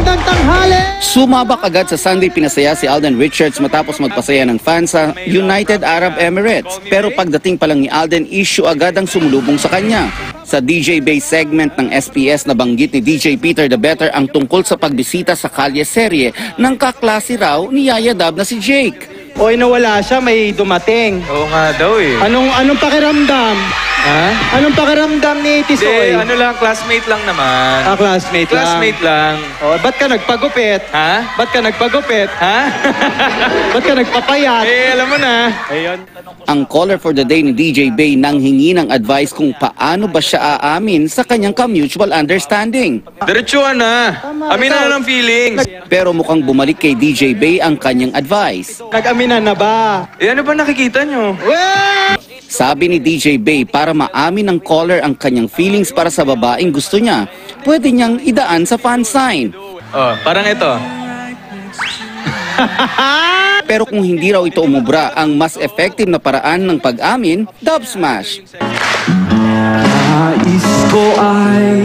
magandang tanghali! Sumabak agad sa Sunday pinasaya si Alden Richards matapos magpasaya ng fans sa United Arab Emirates. Pero pagdating pa lang ni Alden, issue agad ang sumulubong sa kanya. Sa DJ Bay segment ng SPS, nabanggit ni DJ Peter the Better ang tungkol sa pagbisita sa kalye serye ng kaklase raw ni Yaya Dab na si Jake. Oy, nawala siya, may dumating. Oo nga daw eh. Anong pakiramdam? Ha? Anong pakiramdam ni Tisoy? Ano lang, classmate lang naman. Classmate lang. Classmate lang. Oh, ba't ka nagpagupit? Ha? Ba't ka nagpagupit? Ha? Ba't ka nagpapayat? Alam mo na. Ayun. Ang caller for the day ni DJ Bay nang hingi ng advice kung paano ba siya aamin sa kanyang ka-mutual understanding. Diretsuhan na. Aminan na ng feelings. Pero mukhang bumalik kay DJ Bay ang kanyang advice. Nag-aminan na ba? Ano ba nakikita nyo? Well! Sabi ni DJ Bay, para maamin ng caller ang kanyang feelings para sa babaeng gusto niya, pwede niyang idaan sa fan sign. Oh, parang ito. Pero kung hindi raw ito umubra, ang mas effective na paraan ng pag-amin, dub smash. Nais ko ay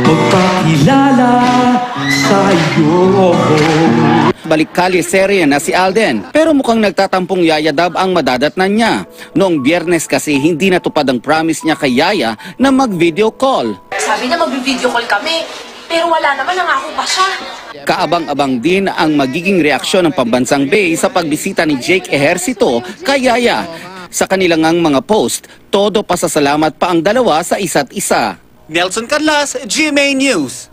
magpakilala sa iyo. Balik kalye serye na si Alden, pero mukhang nagtatampong Yaya Dab ang madadatnan niya. Noong Biyernes kasi hindi natupad ang promise niya kay Yaya na mag-video call. Sabi na mag-video call kami, pero wala naman, nangako pa siya. Kaabang-abang din ang magiging reaksyon ng Pambansang Bay sa pagbisita ni Jake Ejercito kay Yaya. Sa kanilang mga post, todo pasasalamat pa ang dalawa sa isa't isa. Nelson Carlas, GMA News.